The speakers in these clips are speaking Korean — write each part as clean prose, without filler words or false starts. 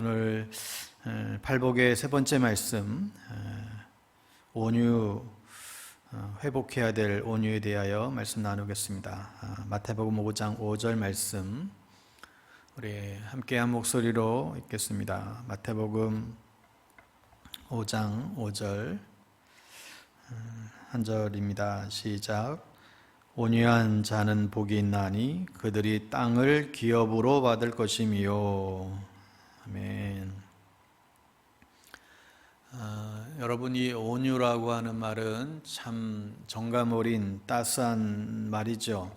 오늘 팔복의 세 번째 말씀, 온유, 회복해야 될 온유에 대하여 말씀 나누겠습니다. 마태복음 5장 5절 말씀 우리 함께 한 목소리로 읽겠습니다. 마태복음 5장 5절 한 절입니다. 시작. 온유한 자는 복이 있나니 그들이 땅을 기업으로 받을 것이미요. 아멘. 여러분, 이 온유라고 하는 말은 참 정감 어린 따스한 말이죠.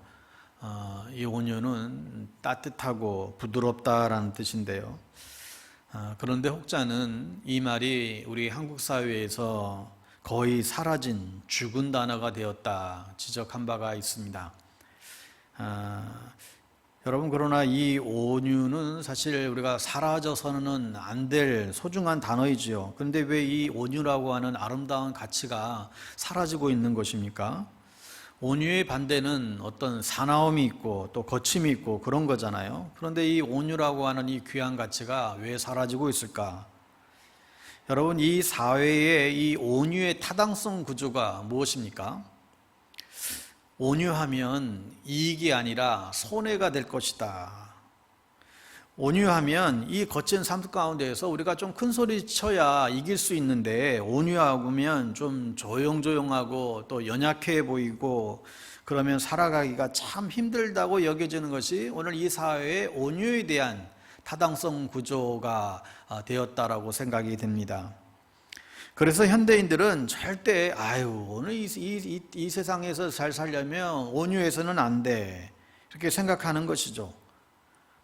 이 온유는 따뜻하고 부드럽다라는 뜻인데요. 그런데 혹자는 이 말이 우리 한국 사회에서 거의 사라진 죽은 단어가 되었다 지적한 바가 있습니다. 여러분, 그러나 이 온유는 사실 우리가 사라져서는 안 될 소중한 단어이지요. 그런데 왜 이 온유라고 하는 아름다운 가치가 사라지고 있는 것입니까? 온유의 반대는 어떤 사나움이 있고 또 거침이 있고 그런 거잖아요. 그런데 이 온유라고 하는 이 귀한 가치가 왜 사라지고 있을까? 여러분, 이 사회의 이 온유의 타당성 구조가 무엇입니까? 온유하면 이익이 아니라 손해가 될 것이다. 온유하면 이 거친 삶 가운데에서 우리가 좀 큰 소리 쳐야 이길 수 있는데, 온유하면 좀 조용조용하고 또 연약해 보이고 그러면 살아가기가 참 힘들다고 여겨지는 것이 오늘 이 사회의 온유에 대한 타당성 구조가 되었다라고 생각이 됩니다. 그래서 현대인들은 절대 오늘 이 세상에서 잘 살려면 온유해서는 안 돼, 이렇게 생각하는 것이죠.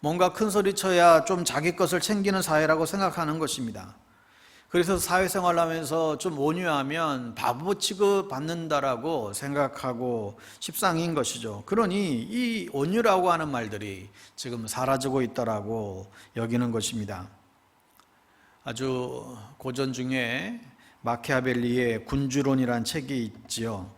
뭔가 큰 소리 쳐야 좀 자기 것을 챙기는 사회라고 생각하는 것입니다. 그래서 사회생활을 하면서 좀 온유하면 바보 취급받는다라고 생각하고 십상인 것이죠. 그러니 이 온유라고 하는 말들이 지금 사라지고 있다라고 여기는 것입니다. 아주 고전 중에 마키아벨리의 군주론이라는 책이 있지요.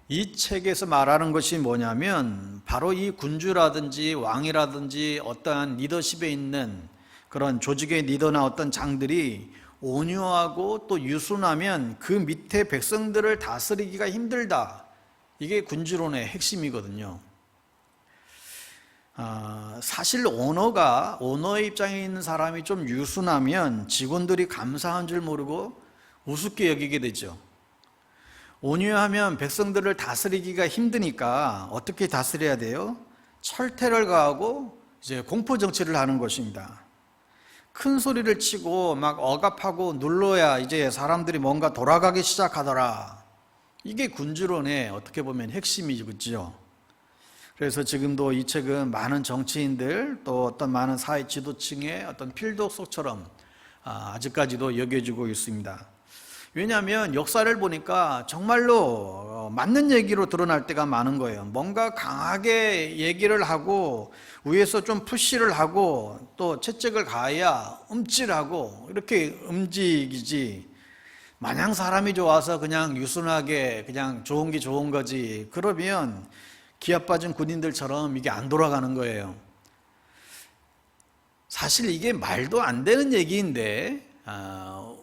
이 책에서 말하는 것이 뭐냐면 바로 이 군주라든지 왕이라든지 어떠한 리더십에 있는 그런 조직의 리더나 어떤 장들이 온유하고 또 유순하면 그 밑에 백성들을 다스리기가 힘들다. 이게 군주론의 핵심이거든요. 사실 오너의 입장에 있는 사람이 좀 유순하면 직원들이 감사한 줄 모르고 우습게 여기게 되죠. 온유하면 백성들을 다스리기가 힘드니까 어떻게 다스려야 돼요? 철퇴를 가하고 이제 공포 정치를 하는 것입니다. 큰 소리를 치고 막 억압하고 눌러야 이제 사람들이 뭔가 돌아가기 시작하더라. 이게 군주론의 어떻게 보면 핵심이죠. 그래서 지금도 이 책은 많은 정치인들 또 어떤 많은 사회 지도층의 어떤 필독서처럼 아직까지도 여겨지고 있습니다. 왜냐하면 역사를 보니까 정말로 맞는 얘기로 드러날 때가 많은 거예요. 뭔가 강하게 얘기를 하고 위에서 좀 푸시를 하고 또 채찍을 가해야 움찔하고 이렇게 움직이지, 마냥 사람이 좋아서 그냥 유순하게 그냥 좋은 게 좋은 거지 그러면 기합 빠진 군인들처럼 이게 안 돌아가는 거예요. 사실 이게 말도 안 되는 얘기인데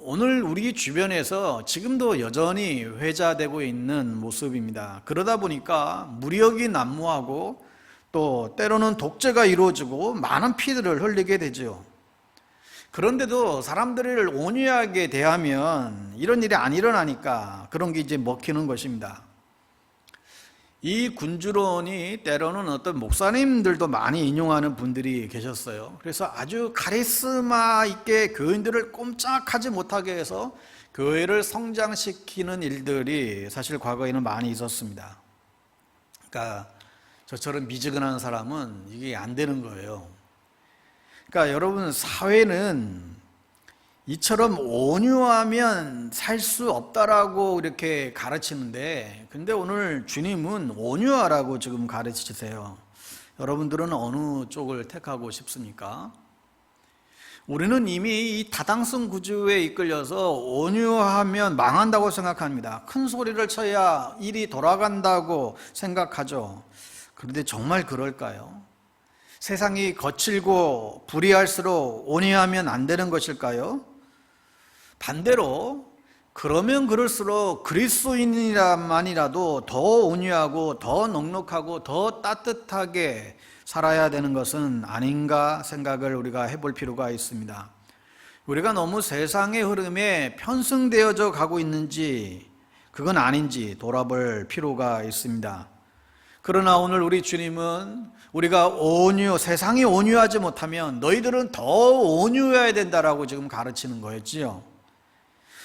오늘 우리 주변에서 지금도 여전히 회자되고 있는 모습입니다. 그러다 보니까 무력이 난무하고 또 때로는 독재가 이루어지고 많은 피들을 흘리게 되죠. 그런데도 사람들을 온유하게 대하면 이런 일이 안 일어나니까 그런 게 이제 먹히는 것입니다. 이 군주론이 때로는 어떤 목사님들도 많이 인용하는 분들이 계셨어요. 그래서 아주 카리스마 있게 교인들을 꼼짝하지 못하게 해서 교회를 성장시키는 일들이 사실 과거에는 많이 있었습니다. 그러니까 저처럼 미지근한 사람은 이게 안 되는 거예요. 그러니까 여러분, 사회는 이처럼 온유하면 살 수 없다라고 이렇게 가르치는데, 근데 오늘 주님은 온유하라고 지금 가르치세요. 여러분들은 어느 쪽을 택하고 싶습니까? 우리는 이미 이 타당성 구조에 이끌려서 온유하면 망한다고 생각합니다. 큰 소리를 쳐야 일이 돌아간다고 생각하죠. 그런데 정말 그럴까요? 세상이 거칠고 불의할수록 온유하면 안 되는 것일까요? 반대로 그러면 그럴수록 그리스도인이라만이라도 더 온유하고 더 넉넉하고 더 따뜻하게 살아야 되는 것은 아닌가 생각을 우리가 해볼 필요가 있습니다. 우리가 너무 세상의 흐름에 편승되어져 가고 있는지 그건 아닌지 돌아볼 필요가 있습니다. 그러나 오늘 우리 주님은 우리가 세상이 온유하지 못하면 너희들은 더 온유해야 된다라고 지금 가르치는 거였지요.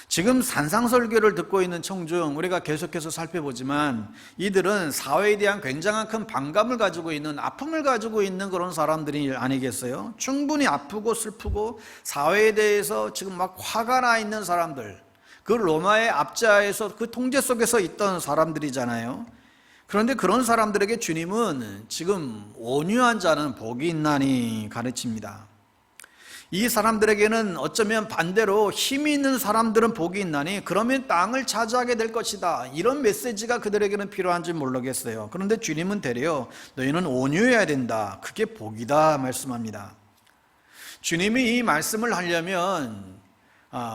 지금 산상설교를 듣고 있는 청중 우리가 계속해서 살펴보지만 이들은 사회에 대한 굉장한 큰 반감을 가지고 있는, 아픔을 가지고 있는 그런 사람들이 아니겠어요? 충분히 아프고 슬프고 사회에 대해서 지금 막 화가 나 있는 사람들, 그 로마의 압제하에서 그 통제 속에서 있던 사람들이잖아요. 그런데 그런 사람들에게 주님은 지금 온유한 자는 복이 있나니 가르칩니다. 이 사람들에게는 어쩌면 반대로 힘이 있는 사람들은 복이 있나니 그러면 땅을 차지하게 될 것이다, 이런 메시지가 그들에게는 필요한지 모르겠어요. 그런데 주님은 되려 너희는 온유해야 된다, 그게 복이다 말씀합니다. 주님이 이 말씀을 하려면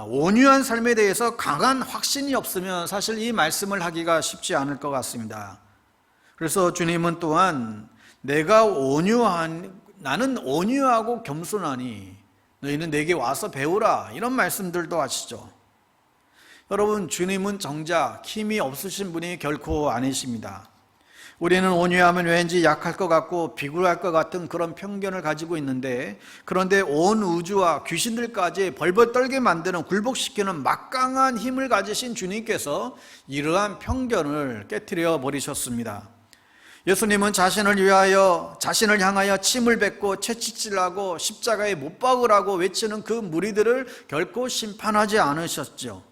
온유한 삶에 대해서 강한 확신이 없으면 사실 이 말씀을 하기가 쉽지 않을 것 같습니다. 그래서 주님은 또한 나는 온유하고 겸손하니 너희는 내게 와서 배우라, 이런 말씀들도 하시죠. 여러분, 주님은 정작 힘이 없으신 분이 결코 아니십니다. 우리는 온유하면 왠지 약할 것 같고 비굴할 것 같은 그런 편견을 가지고 있는데, 그런데 온 우주와 귀신들까지 벌벌 떨게 만드는, 굴복시키는 막강한 힘을 가지신 주님께서 이러한 편견을 깨트려 버리셨습니다. 예수님은 자신을 향하여 침을 뱉고 채찍질하고 십자가에 못 박으라고 외치는 그 무리들을 결코 심판하지 않으셨죠.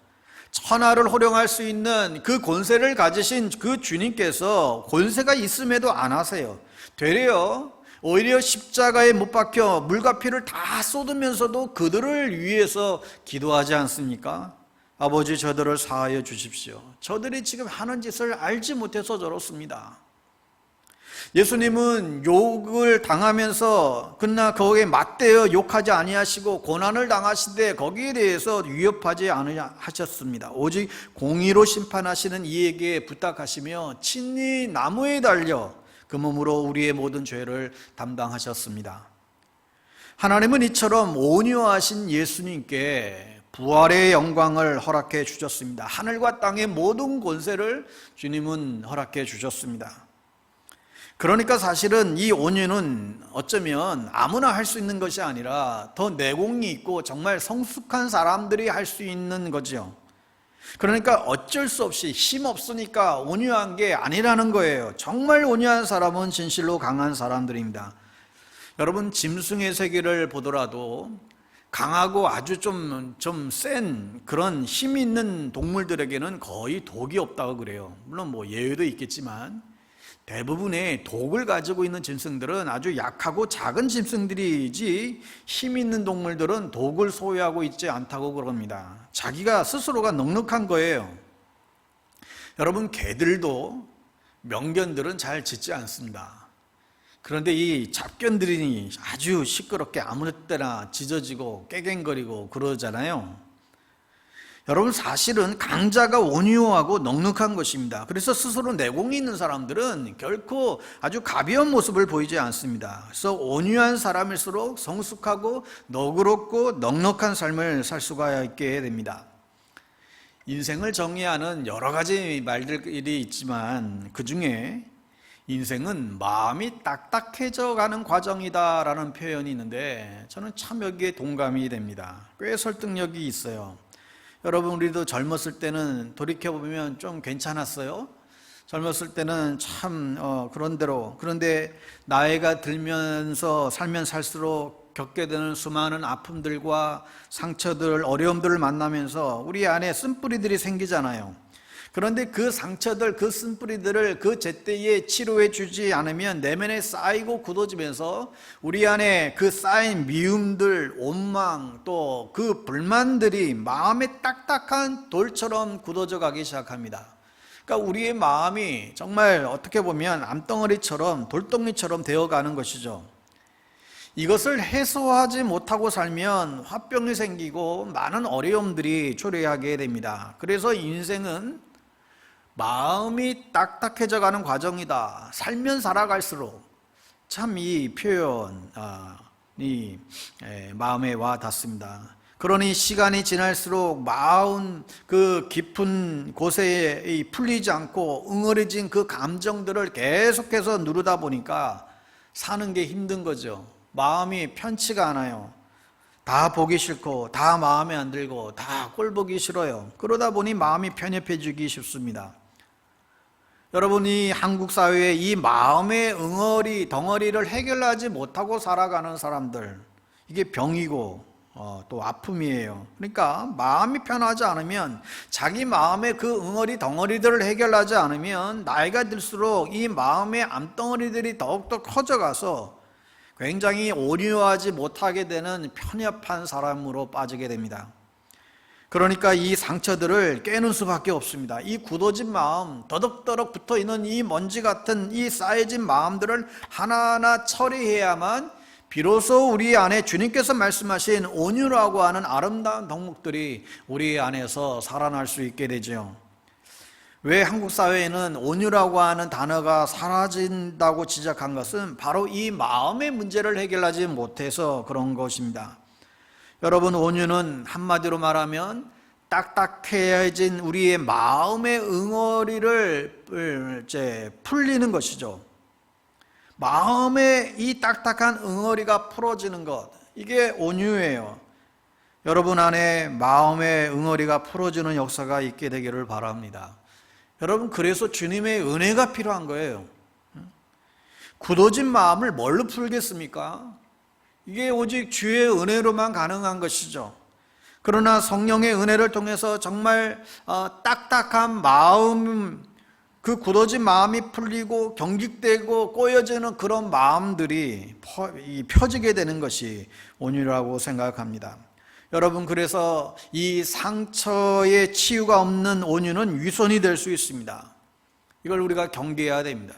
천하를 호령할 수 있는 그 권세를 가지신 그 주님께서 권세가 있음에도 안 하세요. 되려 오히려 십자가에 못 박혀 물과 피를 다 쏟으면서도 그들을 위해서 기도하지 않습니까? 아버지, 저들을 사하여 주십시오. 저들이 지금 하는 짓을 알지 못해서 저렇습니다. 예수님은 욕을 당하면서 그러나 거기에 맞대어 욕하지 아니하시고 고난을 당하시되 거기에 대해서 위협하지 않으셨습니다. 오직 공의로 심판하시는 이에게 부탁하시며 친히 나무에 달려 그 몸으로 우리의 모든 죄를 담당하셨습니다. 하나님은 이처럼 온유하신 예수님께 부활의 영광을 허락해 주셨습니다. 하늘과 땅의 모든 권세를 주님은 허락해 주셨습니다. 그러니까 사실은 이 온유는 어쩌면 아무나 할 수 있는 것이 아니라 더 내공이 있고 정말 성숙한 사람들이 할 수 있는 거죠. 그러니까 어쩔 수 없이 힘 없으니까 온유한 게 아니라는 거예요. 정말 온유한 사람은 진실로 강한 사람들입니다. 여러분, 짐승의 세계를 보더라도 강하고 아주 좀 센 그런 힘 있는 동물들에게는 거의 독이 없다고 그래요. 물론 뭐 예외도 있겠지만 대부분의 독을 가지고 있는 짐승들은 아주 약하고 작은 짐승들이지 힘 있는 동물들은 독을 소유하고 있지 않다고 그럽니다. 자기가 스스로가 넉넉한 거예요. 여러분, 개들도 명견들은 잘 짖지 않습니다. 그런데 이 잡견들이 아주 시끄럽게 아무 때나 짖어지고 깨갱거리고 그러잖아요. 여러분, 사실은 강자가 온유하고 넉넉한 것입니다. 그래서 스스로 내공이 있는 사람들은 결코 아주 가벼운 모습을 보이지 않습니다. 그래서 온유한 사람일수록 성숙하고 너그럽고 넉넉한 삶을 살 수가 있게 됩니다. 인생을 정의하는 여러 가지 말들이 있지만 그 중에 인생은 마음이 딱딱해져 가는 과정이다라는 표현이 있는데 저는 참 여기에 동감이 됩니다. 꽤 설득력이 있어요. 여러분, 우리도 젊었을 때는 돌이켜보면 좀 괜찮았어요. 젊었을 때는 참 그런데 나이가 들면서 살면 살수록 겪게 되는 수많은 아픔들과 상처들, 어려움들을 만나면서 우리 안에 쓴뿌리들이 생기잖아요. 그런데 그 상처들, 그 쓴뿌리들을 그 제때에 치료해 주지 않으면 내면에 쌓이고 굳어지면서 우리 안에 그 쌓인 미움들, 원망, 또 그 불만들이 마음에 딱딱한 돌처럼 굳어져 가기 시작합니다. 그러니까 우리의 마음이 정말 어떻게 보면 암덩어리처럼 돌덩이처럼 되어가는 것이죠. 이것을 해소하지 못하고 살면 화병이 생기고 많은 어려움들이 초래하게 됩니다. 그래서 인생은 마음이 딱딱해져 가는 과정이다. 살면 살아갈수록 참 이 표현이 마음에 와 닿습니다. 그러니 시간이 지날수록 마음 그 깊은 곳에 풀리지 않고 응어리진 그 감정들을 계속해서 누르다 보니까 사는 게 힘든 거죠. 마음이 편치가 않아요. 다 보기 싫고 다 마음에 안 들고 다 꼴 보기 싫어요. 그러다 보니 마음이 편협해지기 쉽습니다. 여러분이 한국 사회의 이 마음의 덩어리를 해결하지 못하고 살아가는 사람들, 이게 병이고 또 아픔이에요. 그러니까 마음이 편하지 않으면, 자기 마음의 그 덩어리들을 해결하지 않으면 나이가 들수록 이 마음의 암덩어리들이 더욱더 커져가서 굉장히 온유하지 못하게 되는 편협한 사람으로 빠지게 됩니다. 그러니까 이 상처들을 깨는 수밖에 없습니다. 이 굳어진 마음, 더덕더덕 붙어있는 이 먼지 같은 이 쌓여진 마음들을 하나하나 처리해야만 비로소 우리 안에 주님께서 말씀하신 온유라고 하는 아름다운 덕목들이 우리 안에서 살아날 수 있게 되죠. 왜 한국 사회에는 온유라고 하는 단어가 사라진다고 지적한 것은 바로 이 마음의 문제를 해결하지 못해서 그런 것입니다. 여러분, 온유는 한마디로 말하면 딱딱해진 우리의 마음의 응어리를 풀리는 것이죠. 마음의 이 딱딱한 응어리가 풀어지는 것, 이게 온유예요. 여러분 안에 마음의 응어리가 풀어지는 역사가 있게 되기를 바랍니다. 여러분, 그래서 주님의 은혜가 필요한 거예요. 굳어진 마음을 뭘로 풀겠습니까? 이게 오직 주의 은혜로만 가능한 것이죠. 그러나 성령의 은혜를 통해서 정말 딱딱한 마음, 그 굳어진 마음이 풀리고 경직되고 꼬여지는 그런 마음들이 펴지게 되는 것이 온유라고 생각합니다. 여러분, 그래서 이 상처의 치유가 없는 온유는 위선이 될 수 있습니다. 이걸 우리가 경계해야 됩니다.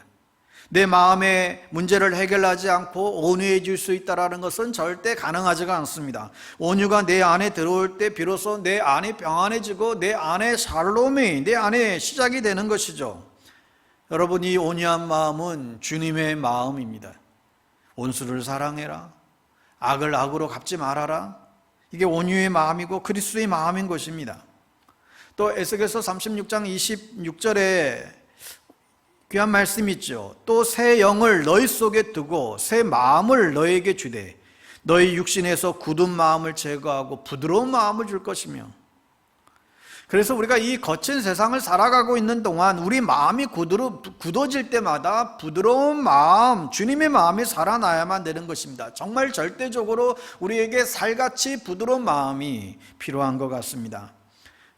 내 마음의 문제를 해결하지 않고 온유해질 수 있다는 것은 절대 가능하지가 않습니다. 온유가 내 안에 들어올 때 비로소 내 안이 평안해지고 내 안에 샬롬이 내 안에 시작이 되는 것이죠. 여러분, 이 온유한 마음은 주님의 마음입니다. 원수를 사랑해라, 악을 악으로 갚지 말아라, 이게 온유의 마음이고 그리스도의 마음인 것입니다. 또 에스겔서 36장 26절에 귀한 말씀이 있죠. 또 새 영을 너희 속에 두고 새 마음을 너희에게 주되 너희 육신에서 굳은 마음을 제거하고 부드러운 마음을 줄 것이며. 그래서 우리가 이 거친 세상을 살아가고 있는 동안 우리 마음이 굳어질 때마다 부드러운 마음, 주님의 마음이 살아나야만 되는 것입니다. 정말 절대적으로 우리에게 살같이 부드러운 마음이 필요한 것 같습니다.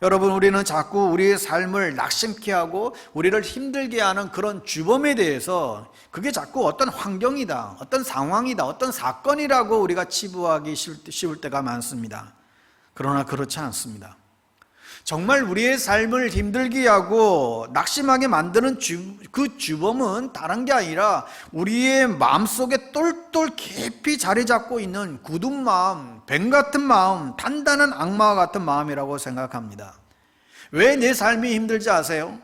여러분, 우리는 자꾸 우리의 삶을 낙심케 하고 우리를 힘들게 하는 그런 주범에 대해서 그게 자꾸 어떤 환경이다, 어떤 상황이다, 어떤 사건이라고 우리가 치부하기 쉬울 때가 많습니다. 그러나 그렇지 않습니다. 정말 우리의 삶을 힘들게 하고 낙심하게 만드는 그 주범은 다른 게 아니라 우리의 마음속에 똘똘 깊이 자리 잡고 있는 굳은 마음, 뱀 같은 마음, 단단한 악마와 같은 마음이라고 생각합니다. 왜 내 삶이 힘들지 아세요?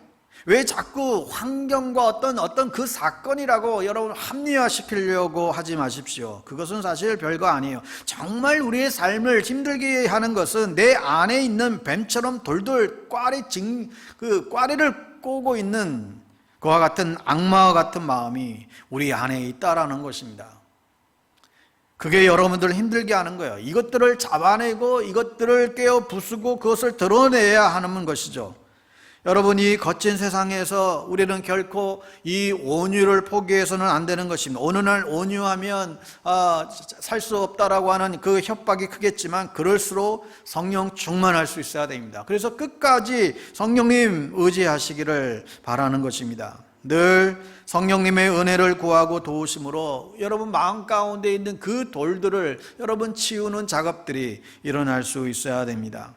왜 자꾸 환경과 어떤 그 사건이라고 여러분 합리화시키려고 하지 마십시오. 그것은 사실 별거 아니에요. 정말 우리의 삶을 힘들게 하는 것은 내 안에 있는 뱀처럼 돌돌 꽈리를 꼬고 있는 그와 같은 악마와 같은 마음이 우리 안에 있다라는 것입니다. 그게 여러분들을 힘들게 하는 거예요. 이것들을 잡아내고 이것들을 깨어 부수고 그것을 드러내야 하는 것이죠. 여러분, 이 거친 세상에서 우리는 결코 이 온유를 포기해서는 안 되는 것입니다. 어느 날 온유하면 살 수 없다라고 하는 그 협박이 크겠지만 그럴수록 성령 충만할 수 있어야 됩니다. 그래서 끝까지 성령님 의지하시기를 바라는 것입니다. 늘 성령님의 은혜를 구하고 도우심으로 여러분 마음 가운데 있는 그 돌들을 여러분 치우는 작업들이 일어날 수 있어야 됩니다.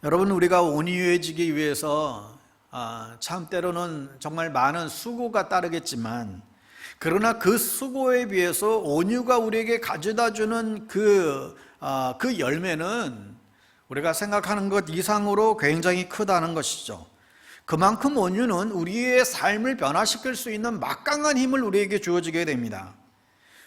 여러분, 우리가 온유해지기 위해서 참 때로는 정말 많은 수고가 따르겠지만 그러나 그 수고에 비해서 온유가 우리에게 가져다주는 그 열매는 우리가 생각하는 것 이상으로 굉장히 크다는 것이죠. 그만큼 온유는 우리의 삶을 변화시킬 수 있는 막강한 힘을 우리에게 주어지게 됩니다.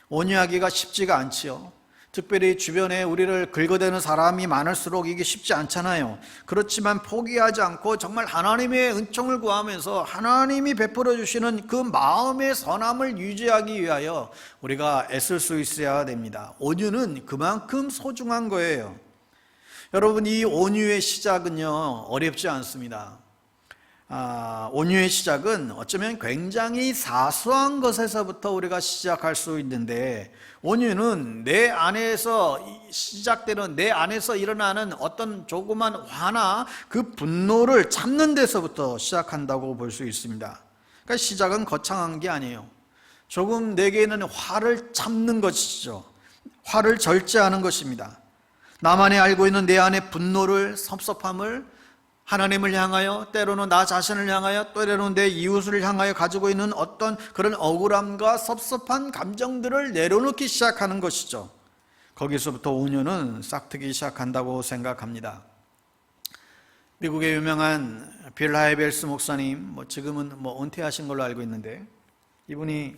온유하기가 쉽지가 않지요. 특별히 주변에 우리를 긁어대는 사람이 많을수록 이게 쉽지 않잖아요. 그렇지만 포기하지 않고 정말 하나님의 은총을 구하면서 하나님이 베풀어 주시는 그 마음의 선함을 유지하기 위하여 우리가 애쓸 수 있어야 됩니다. 온유는 그만큼 소중한 거예요. 여러분, 이 온유의 시작은요, 어렵지 않습니다. 온유의 시작은 어쩌면 굉장히 사소한 것에서부터 우리가 시작할 수 있는데, 온유는 내 안에서 시작되는, 내 안에서 일어나는 어떤 조그만 화나 그 분노를 참는 데서부터 시작한다고 볼 수 있습니다. 그러니까 시작은 거창한 게 아니에요. 조금 내게는 화를 참는 것이죠. 화를 절제하는 것입니다. 나만이 알고 있는 내 안의 분노를, 섭섭함을 하나님을 향하여, 때로는 나 자신을 향하여, 때로는 내 이웃을 향하여 가지고 있는 어떤 그런 억울함과 섭섭한 감정들을 내려놓기 시작하는 것이죠. 거기서부터 온유는 싹트기 시작한다고 생각합니다. 미국의 유명한 빌 하이벨스 목사님, 지금은 은퇴하신 걸로 알고 있는데, 이분이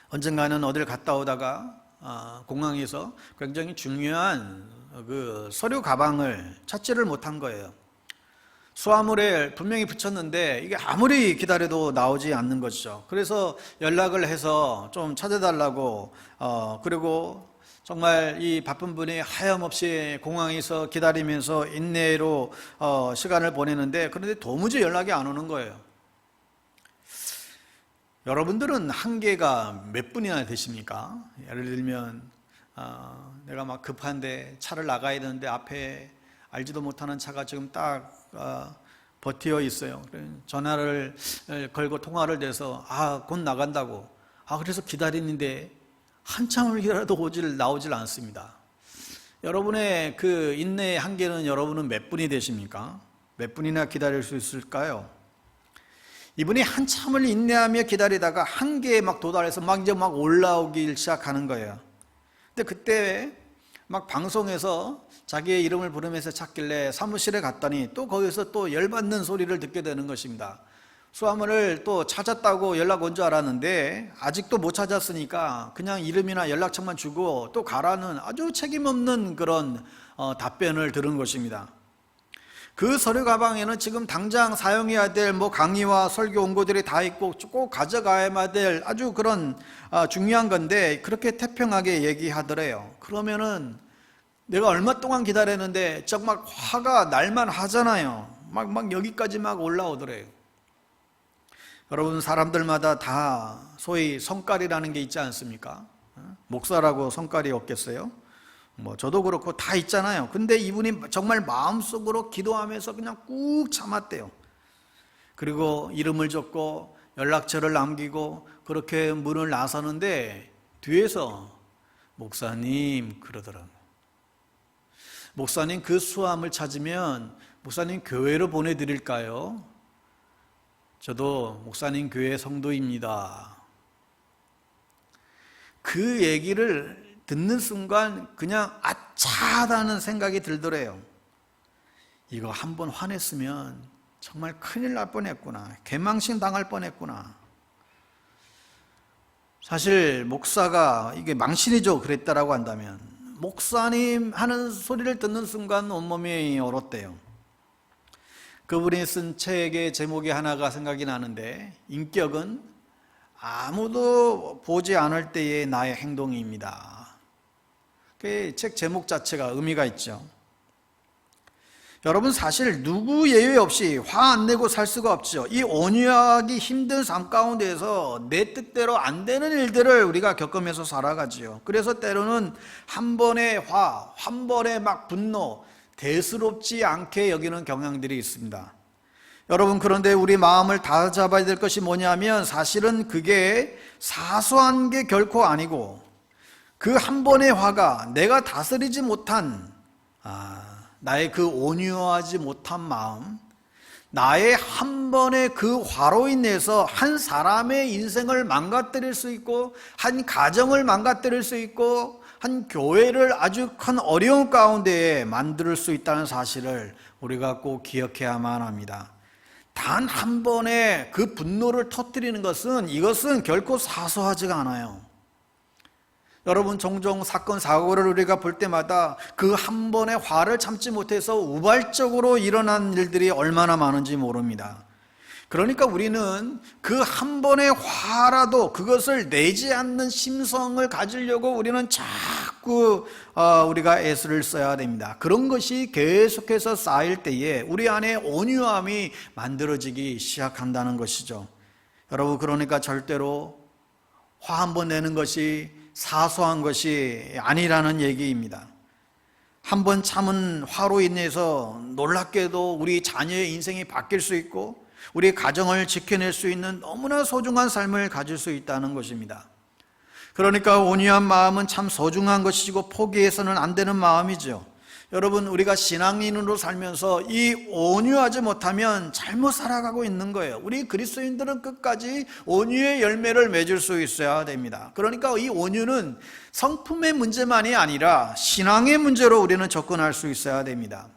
언젠가는 어딜 갔다 오다가 공항에서 굉장히 중요한 그 서류 가방을 찾지를 못한 거예요. 수화물에 분명히 붙였는데 이게 아무리 기다려도 나오지 않는 것이죠. 그래서 연락을 해서 좀 찾아달라고, 그리고 정말 이 바쁜 분이 하염없이 공항에서 기다리면서 인내로 시간을 보내는데, 그런데 도무지 연락이 안 오는 거예요. 여러분들은 한계가 몇 분이나 되십니까? 예를 들면 내가 막 급한데 차를 나가야 되는데 앞에 알지도 못하는 차가 지금 딱 버티어 있어요. 전화를 걸고 통화를 돼서 곧 나간다고. 그래서 기다리는데 한참을 기다려도 나오질 않습니다. 여러분의 그 인내의 한계는 여러분은 몇 분이 되십니까? 몇 분이나 기다릴 수 있을까요? 이분이 한참을 인내하며 기다리다가 한계에 막 도달해서 이제 올라오기 시작하는 거예요. 근데 그때 막 방송에서 자기의 이름을 부르면서 찾길래 사무실에 갔더니 또 거기서 또 열받는 소리를 듣게 되는 것입니다. 수화물을 또 찾았다고 연락 온 줄 알았는데 아직도 못 찾았으니까 그냥 이름이나 연락처만 주고 또 가라는 아주 책임없는 그런 답변을 들은 것입니다. 그 서류 가방에는 지금 당장 사용해야 될 강의와 설교 원고들이 다 있고 꼭 가져가야만 될 아주 그런 중요한 건데 그렇게 태평하게 얘기하더래요. 그러면은 내가 얼마 동안 기다렸는데 정말 화가 날만 하잖아요. 막 여기까지 올라오더래요. 여러분, 사람들마다 다 소위 성깔이라는 게 있지 않습니까? 목사라고 성깔이 없겠어요? 저도 그렇고 다 있잖아요. 근데 이분이 정말 마음속으로 기도하면서 그냥 꾹 참았대요. 그리고 이름을 적고 연락처를 남기고 그렇게 문을 나서는데 뒤에서 목사님 그러더라고요. 목사님, 그 수함을 찾으면 목사님 교회로 보내드릴까요? 저도 목사님 교회 성도입니다. 그 얘기를 듣는 순간 그냥 아차하다는 생각이 들더래요. 이거 한번 화냈으면 정말 큰일 날 뻔했구나. 개망신 당할 뻔했구나. 사실 목사가 이게 망신이죠. 그랬다라고 한다면 목사님 하는 소리를 듣는 순간 온몸이 얼었대요. 그분이 쓴 책의 제목이 하나가 생각이 나는데, 인격은 아무도 보지 않을 때의 나의 행동입니다. 그 책 제목 자체가 의미가 있죠. 여러분, 사실 누구 예외 없이 화 안 내고 살 수가 없죠. 이 온유하기 힘든 삶 가운데에서 내 뜻대로 안 되는 일들을 우리가 겪으면서 살아가지요. 그래서 때로는 한 번의 화, 한 번의 분노, 대수롭지 않게 여기는 경향들이 있습니다. 여러분, 그런데 우리 마음을 다잡아야 될 것이 뭐냐면 사실은 그게 사소한 게 결코 아니고 그 한 번의 화가 내가 다스리지 못한 나의 그 온유하지 못한 마음, 나의 한 번의 그 화로 인해서 한 사람의 인생을 망가뜨릴 수 있고, 한 가정을 망가뜨릴 수 있고, 한 교회를 아주 큰 어려움 가운데 만들 수 있다는 사실을 우리가 꼭 기억해야만 합니다. 단 한 번의 그 분노를 터뜨리는 것은, 이것은 결코 사소하지가 않아요. 여러분, 종종 사건 사고를 우리가 볼 때마다 그 한 번의 화를 참지 못해서 우발적으로 일어난 일들이 얼마나 많은지 모릅니다. 그러니까 우리는 그 한 번의 화라도 그것을 내지 않는 심성을 가지려고 우리는 자꾸 우리가 애를 써야 됩니다. 그런 것이 계속해서 쌓일 때에 우리 안에 온유함이 만들어지기 시작한다는 것이죠. 여러분, 그러니까 절대로 화 한 번 내는 것이 사소한 것이 아니라는 얘기입니다. 한 번 참은 화로 인해서 놀랍게도 우리 자녀의 인생이 바뀔 수 있고, 우리 가정을 지켜낼 수 있는 너무나 소중한 삶을 가질 수 있다는 것입니다. 그러니까 온유한 마음은 참 소중한 것이고 포기해서는 안 되는 마음이죠. 여러분, 우리가 신앙인으로 살면서 이 온유하지 못하면 잘못 살아가고 있는 거예요. 우리 그리스도인들은 끝까지 온유의 열매를 맺을 수 있어야 됩니다. 그러니까 이 온유는 성품의 문제만이 아니라 신앙의 문제로 우리는 접근할 수 있어야 됩니다.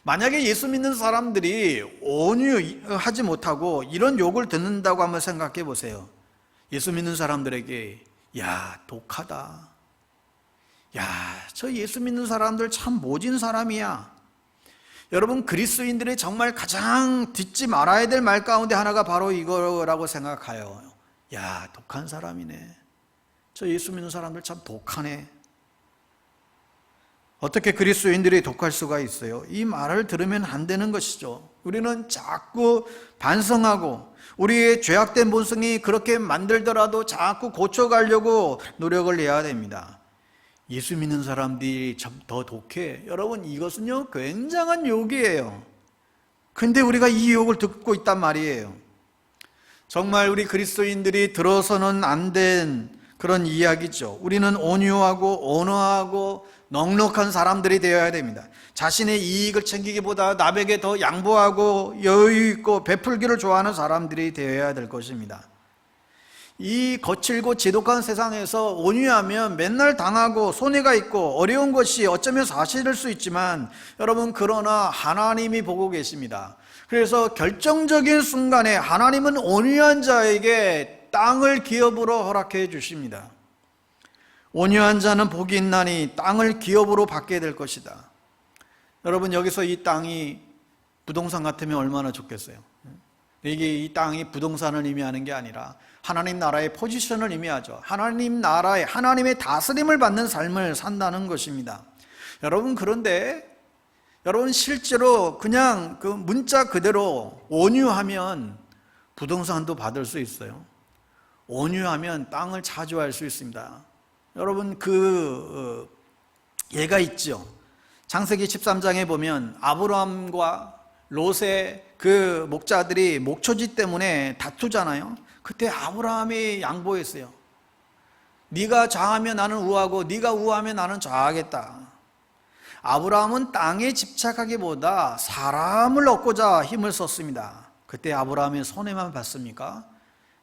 만약에 예수 믿는 사람들이 온유하지 못하고 이런 욕을 듣는다고 한번 생각해 보세요. 예수 믿는 사람들에게 야, 독하다. 야, 저 예수 믿는 사람들 참 모진 사람이야. 여러분, 그리스도인들이 정말 가장 듣지 말아야 될 말 가운데 하나가 바로 이거라고 생각해요. 야, 독한 사람이네. 저 예수 믿는 사람들 참 독하네. 어떻게 그리스도인들이 독할 수가 있어요? 이 말을 들으면 안 되는 것이죠. 우리는 자꾸 반성하고 우리의 죄악된 본성이 그렇게 만들더라도 자꾸 고쳐가려고 노력을 해야 됩니다. 예수 믿는 사람들이 참 더 독해. 여러분, 이것은요 굉장한 욕이에요. 근데 우리가 이 욕을 듣고 있단 말이에요. 정말 우리 그리스도인들이 들어서는 안 된 그런 이야기죠. 우리는 온유하고 온화하고 넉넉한 사람들이 되어야 됩니다. 자신의 이익을 챙기기보다 남에게 더 양보하고 여유 있고 베풀기를 좋아하는 사람들이 되어야 될 것입니다. 이 거칠고 지독한 세상에서 온유하면 맨날 당하고 손해가 있고 어려운 것이 어쩌면 사실일 수 있지만, 여러분, 그러나 하나님이 보고 계십니다. 그래서 결정적인 순간에 하나님은 온유한 자에게 땅을 기업으로 허락해 주십니다. 온유한 자는 복이 있나니 땅을 기업으로 받게 될 것이다. 여러분, 여기서 이 땅이 부동산 같으면 얼마나 좋겠어요. 이게 이 땅이 부동산을 의미하는 게 아니라 하나님 나라의 포지션을 의미하죠. 하나님 나라의, 하나님의 다스림을 받는 삶을 산다는 것입니다. 여러분, 그런데 여러분, 실제로 그냥 그 문자 그대로 온유하면 부동산도 받을 수 있어요. 온유하면 땅을 차지할 수 있습니다. 여러분, 그 예가 있죠. 창세기 13장에 보면 아브라함과 롯의 그 목자들이 목초지 때문에 다투잖아요. 그때 아브라함이 양보했어요. 네가 좌하면 나는 우하고 네가 우하면 나는 좌하겠다. 아브라함은 땅에 집착하기보다 사람을 얻고자 힘을 썼습니다. 그때 아브라함이 손해만 봤습니까?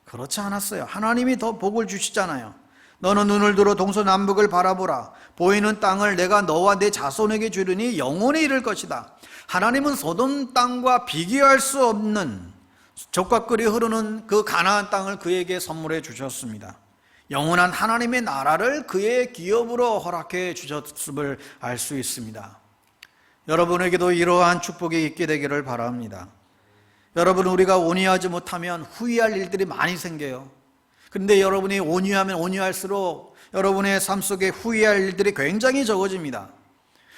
그렇지 않았어요. 하나님이 더 복을 주시잖아요. 너는 눈을 들어 동서남북을 바라보라. 보이는 땅을 내가 너와 내 자손에게 주리니 영원히 이를 것이다. 하나님은 소돔 땅과 비교할 수 없는 젖과 꿀이 흐르는 그 가나안 땅을 그에게 선물해 주셨습니다. 영원한 하나님의 나라를 그의 기업으로 허락해 주셨음을 알 수 있습니다. 여러분에게도 이러한 축복이 있게 되기를 바랍니다. 여러분, 우리가 온유하지 못하면 후회할 일들이 많이 생겨요. 그런데 여러분이 온유하면 온유할수록 여러분의 삶 속에 후회할 일들이 굉장히 적어집니다.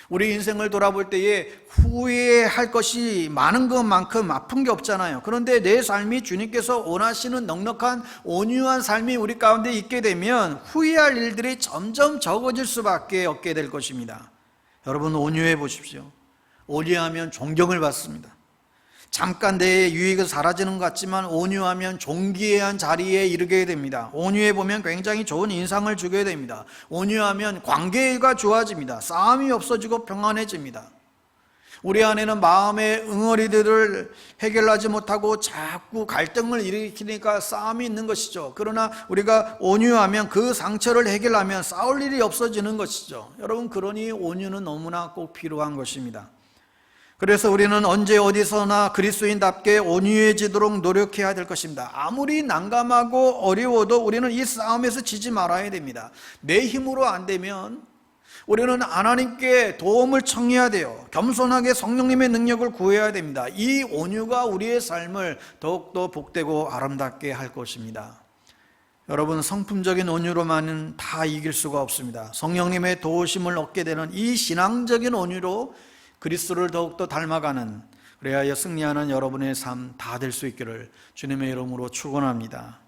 우리 인생을 돌아볼 때에 후회할 것이 많은 것만큼 아픈 게 없잖아요. 그런데 내 삶이 주님께서 원하시는 넉넉한 온유한 삶이 우리 가운데 있게 되면 후회할 일들이 점점 적어질 수밖에 없게 될 것입니다. 여러분, 온유해 보십시오. 온유하면 존경을 받습니다. 잠깐 내 유익은 사라지는 것 같지만 온유하면 존귀한 자리에 이르게 됩니다. 온유해 보면 굉장히 좋은 인상을 주게 됩니다. 온유하면 관계가 좋아집니다. 싸움이 없어지고 평안해집니다. 우리 안에는 마음의 응어리들을 해결하지 못하고 자꾸 갈등을 일으키니까 싸움이 있는 것이죠. 그러나 우리가 온유하면 그 상처를 해결하면 싸울 일이 없어지는 것이죠. 여러분, 그러니 온유는 너무나 꼭 필요한 것입니다. 그래서 우리는 언제 어디서나 그리스도인답게 온유해지도록 노력해야 될 것입니다. 아무리 난감하고 어려워도 우리는 이 싸움에서 지지 말아야 됩니다. 내 힘으로 안 되면 우리는 하나님께 도움을 청해야 돼요. 겸손하게 성령님의 능력을 구해야 됩니다. 이 온유가 우리의 삶을 더욱더 복되고 아름답게 할 것입니다. 여러분, 성품적인 온유로만은 다 이길 수가 없습니다. 성령님의 도우심을 얻게 되는 이 신앙적인 온유로 그리스도를 더욱더 닮아가는, 그래야 승리하는 여러분의 삶 다 될 수 있기를 주님의 이름으로 축원합니다.